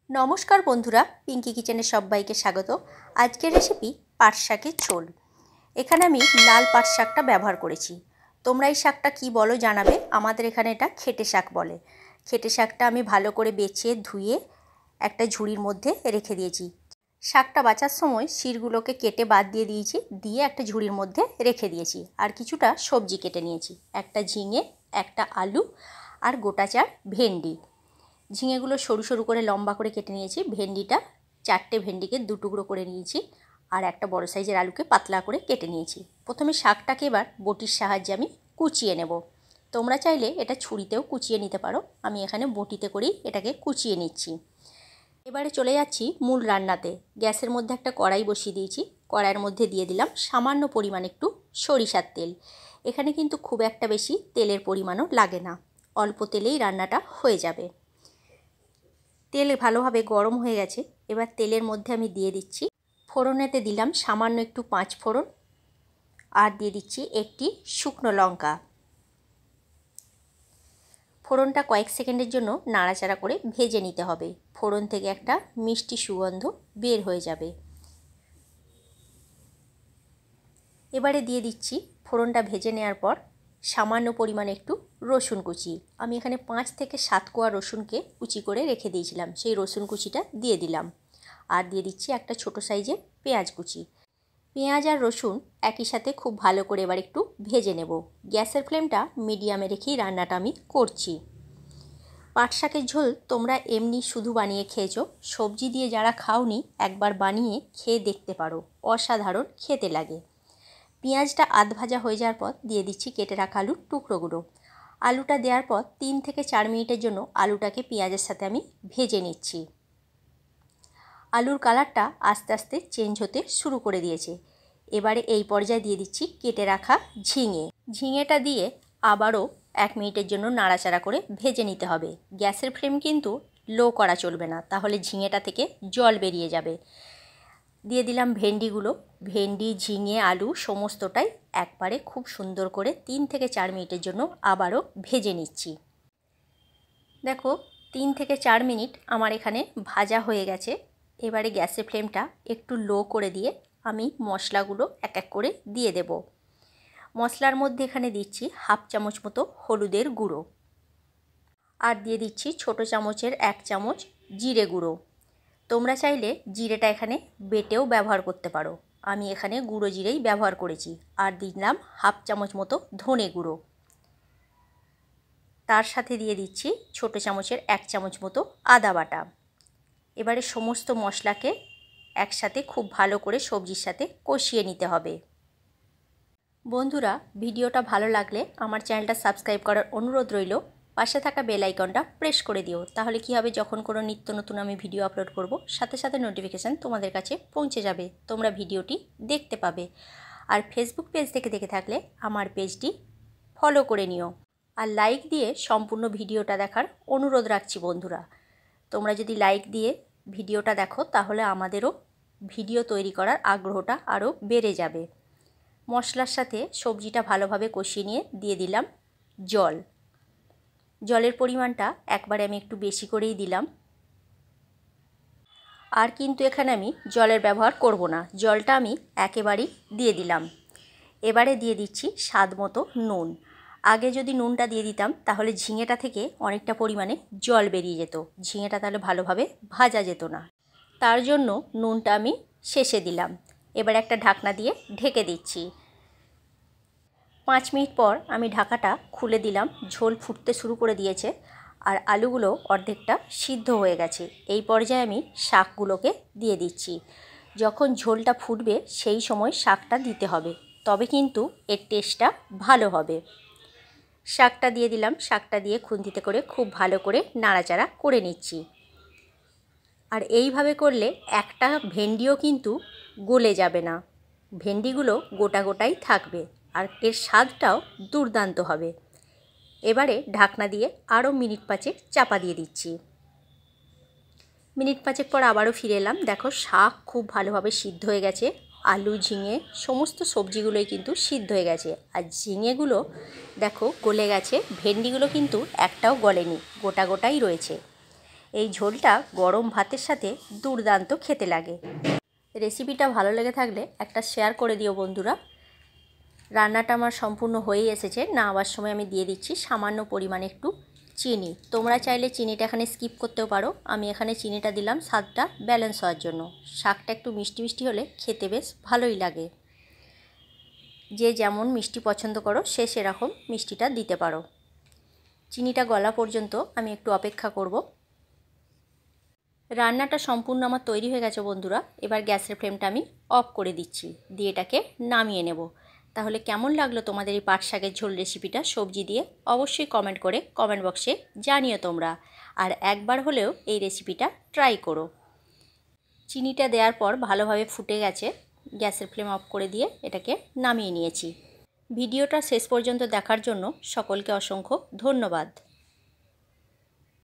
নমস্কার বন্ধুরা, পিঙ্কি কিচেনে সবাইকে স্বাগত। আজকের রেসিপি পাট শাকের ঝোল। এখানে আমি লাল পাট শাকটা ব্যবহার করেছি। তোমরা এই শাকটা কি বলো জানাবে। আমাদের এখানে এটা খেটে শাক বলে। খেটে শাকটা আমি ভালো করে বেছে ধুয়ে একটা ঝুড়ির মধ্যে রেখে দিয়েছি। শাকটা বাছার সময় শিরগুলোকে কেটে বাদ দিয়ে দিয়েছি, দিয়ে একটা ঝুড়ির মধ্যে রেখে দিয়েছি। আর কিছুটা সবজি কেটে নিয়েছি, একটা ঝিঙে, একটা আলু আর গোটা 4 ভেন্ডি। ঝিঙেগুলো সরু সরু করে লম্বা করে কেটে নিয়েছি। ভেন্ডিটা 4টে ভেন্ডিকে 2 টুকরো করে নিয়েছি। আর একটা বড় সাইজের আলুকে পাতলা করে কেটে নিয়েছি। প্রথমে শাকটাকে এবার বটির সাহায্যে আমি কুচিয়ে নেব। তোমরা চাইলে এটা ছুরিতেও কুচিয়ে নিতে পারো, আমি এখানে বটিতে করেই এটাকে কুচিয়ে নিচ্ছি। এবারে চলে যাচ্ছি মূল রান্নাতে। গ্যাসের মধ্যে একটা কড়াই বসিয়ে দিয়েছি। কড়াইয়ের মধ্যে দিয়ে দিলাম সামান্য পরিমাণ একটু সরিষার তেল। এখানে কিন্তু খুব একটা বেশি তেলের পরিমাণও লাগে না, অল্প তেলেই রান্নাটা হয়ে যাবে। তেল ভালোভাবে গরম হয়ে গেছে। এবার তেলের মধ্যে আমি দিয়ে দিচ্ছি ফোড়নেতে দিলাম সামান্য একটু 5 ফোড়ন, আর দিয়ে দিচ্ছি একটি শুকনো লঙ্কা। ফোড়নটা কয়েক সেকেন্ডের জন্য নাড়াচাড়া করে ভেজে নিতে হবে। ফোড়ন থেকে একটা মিষ্টি সুগন্ধ বের হয়ে যাবে। এবারে দিয়ে দিচ্ছি ফোড়নটা ভেজে নেওয়ার পর সামান্য পরিমাণে একটু রসুন কুচি। আমি এখানে 5 থেকে 7 কোয়া রসুনকে কুচি করে রেখে দিয়েছিলাম, সেই রসুন কুচিটা দিয়ে দিলাম। আর দিয়ে দিচ্ছি একটা ছোটো সাইজের পেঁয়াজ কুচি। পেঁয়াজ আর রসুন একই সাথে খুব ভালো করে এবার একটু ভেজে নেব। গ্যাসের ফ্লেমটা মিডিয়ামে রেখেই রান্নাটা আমি করছি। পাট শাকের ঝোল তোমরা এমনি শুধু বানিয়ে খেয়েছো, সবজি দিয়ে যারা খাওনি একবার বানিয়ে খেয়ে দেখতে পারো, অসাধারণ খেতে লাগে। পেঁয়াজটা আধ ভাজা হয়ে যাওয়ার পর দিয়ে দিচ্ছি কেটে রাখা আলুর টুকরোগুলো। আলুটা দেওয়ার পর 3 থেকে 4 মিনিটের জন্য আলুটাকে পেঁয়াজের সাথে আমি ভেজে নিচ্ছি। আলুর কালারটা আস্তে আস্তে চেঞ্জ হতে শুরু করে দিয়েছে। এবারে এই পর্যায়ে দিয়ে দিচ্ছি কেটে রাখা ঝিঙেটা দিয়ে আবারও 1 মিনিটের জন্য নাড়াচাড়া করে ভেজে নিতে হবে। গ্যাসের ফ্লেম কিন্তু লো করা চলবে না, তাহলে ঝিঙেটা থেকে জল বেরিয়ে যাবে। দিয়ে দিলাম ভেন্ডিগুলো। ভেন্ডি, ঝিঙে, আলু সমস্তটাই একবারে খুব সুন্দর করে 3 থেকে 4 মিনিটের জন্য আবারও ভেজে নিচ্ছি। দেখো 3 থেকে 4 মিনিট আমার এখানে ভাজা হয়ে গেছে। এবারে গ্যাসের ফ্লেমটা একটু লো করে দিয়ে আমি মশলাগুলো এক এক করে দিয়ে দেব। মশলার মধ্যে এখানে দিচ্ছি 1/2 চামচ মতো হলুদের গুঁড়ো, আর দিয়ে দিচ্ছি ছোটো চামচের 1 চামচ জিরে গুঁড়ো। তোমরা চাইলে জিরেটা এখানে বেটেও ব্যবহার করতে পারো, আমি এখানে গুঁড়ো জিরেই ব্যবহার করেছি। আর দিলাম 1/2 চামচ মতো ধনে গুঁড়ো। তার সাথে দিয়ে দিচ্ছি ছোটো চামচের 1 চামচ মতো আদা বাটা। এবারে সমস্ত মশলাকে একসাথে খুব ভালো করে সবজির সাথে কষিয়ে নিতে হবে। বন্ধুরা, ভিডিওটা ভালো লাগলে আমার চ্যানেলটা সাবস্ক্রাইব করার অনুরোধ রইল। পাশে থাকা বেল আইকনটা প্রেস করে দিও, তাহলে কি হবে, যখন কোনো নিত্য নতুন আমি ভিডিও আপলোড করব সাথে সাথে নোটিফিকেশান তোমাদের কাছে পৌঁছে যাবে, তোমরা ভিডিওটি দেখতে পাবে। আর ফেসবুক পেজ থেকে দেখে থাকলে আমার পেজটি ফলো করে নিও। আর লাইক দিয়ে সম্পূর্ণ ভিডিওটা দেখার অনুরোধ রাখছি বন্ধুরা। তোমরা যদি লাইক দিয়ে ভিডিওটা দেখো তাহলে আমাদেরও ভিডিও তৈরি করার আগ্রহটা আরও বেড়ে যাবে। মশলার সাথে সবজিটা ভালোভাবে কষিয়ে নিয়ে দিয়ে দিলাম জল। জলের পরিমাণটা একবারে আমি একটু বেশি করেই দিলাম। আর কিন্তু এখানে আমি জলের ব্যবহার করব না, জলটা আমি একেবারেই দিয়ে দিলাম। এবারে দিয়ে দিচ্ছি স্বাদ মতো নুন। আগে যদি নুনটা দিয়ে দিতাম তাহলে ঝিঙেটা থেকে অনেকটা পরিমাণে জল বেরিয়ে যেত, ঝিঙেটা তাহলে ভালোভাবে ভাজা যেত না। তার জন্য নুনটা আমি শেষে দিলাম। এবার একটা ঢাকনা দিয়ে ঢেকে দিচ্ছি। 5 মিনিট পর আমি ঢাকাটা খুলে দিলাম। ঝোল ফুটতে শুরু করে দিয়েছে আর আলুগুলো অর্ধেকটা সিদ্ধ হয়ে গেছে। এই পর্যায়ে আমি শাকগুলোকে দিয়ে দিচ্ছি। যখন ঝোলটা ফুটবে সেই সময় শাকটা দিতে হবে, তবে কিন্তু এর টেস্টটা ভালো হবে। শাকটা দিয়ে দিলাম। শাকটা দিয়ে খুন্তিতে করে খুব ভালো করে নাড়াচাড়া করে নিচ্ছি। আর এইভাবে করলে একটা ভেন্ডিও কিন্তু গলে যাবে না, ভেন্ডিগুলো গোটা গোটাই থাকবে আর এর স্বাদটাও দুর্দান্ত হবে। এবারে ঢাকনা দিয়ে আরও মিনিট 5 চাপা দিয়ে দিচ্ছি। মিনিট 5 পর আবারও ফিরে এলাম। দেখো শাক খুব ভালোভাবে সিদ্ধ হয়ে গেছে, আলু, ঝিঙে সমস্ত সবজিগুলোই কিন্তু সিদ্ধ হয়ে গেছে। আর ঝিঙেগুলো দেখো গলে গেছে, ভেন্ডিগুলো কিন্তু একটাও গলেনি, গোটা গোটাই রয়েছে। এই ঝোলটা গরম ভাতের সাথে দুর্দান্ত খেতে লাগে। রেসিপিটা ভালো লেগে থাকলে একটা শেয়ার করে দিও বন্ধুরা। রান্নাটা আমার সম্পূর্ণ হয়েই এসেছে। নামাবার সময় আমি দিয়ে দিচ্ছি সামান্য পরিমাণে একটু চিনি। তোমরা চাইলে চিনিটা এখানে স্কিপ করতেও পারো। আমি এখানে চিনিটা দিলাম স্বাদটা ব্যালেন্স হওয়ার জন্য। শাকটা একটু মিষ্টি মিষ্টি হলে খেতে বেশ ভালোই লাগে। যে যেমন মিষ্টি পছন্দ করো সে সেরকম মিষ্টিটা দিতে পারো। চিনিটা গলা পর্যন্ত আমি একটু অপেক্ষা করব। রান্নাটা সম্পূর্ণ আমার তৈরি হয়ে গেছে বন্ধুরা। এবার গ্যাসের ফ্লেমটা আমি অফ করে দিচ্ছি, দিয়ে এটাকে নামিয়ে নেব। তাহলে কেমন লাগলো তোমাদের এই পাট শাকের ঝোল রেসিপিটা সবজি দিয়ে অবশ্যই কমেন্ট করে কমেন্ট বক্সে জানিও তোমরা। আর একবার হলেও এই রেসিপিটা ট্রাই করো। চিনিটা দেওয়ার পর ভালোভাবে ফুটে গেছে। গ্যাসের ফ্লেম অফ করে দিয়ে এটাকে নামিয়ে নিয়েছি। ভিডিওটা শেষ পর্যন্ত দেখার জন্য সকলকে অসংখ্য ধন্যবাদ।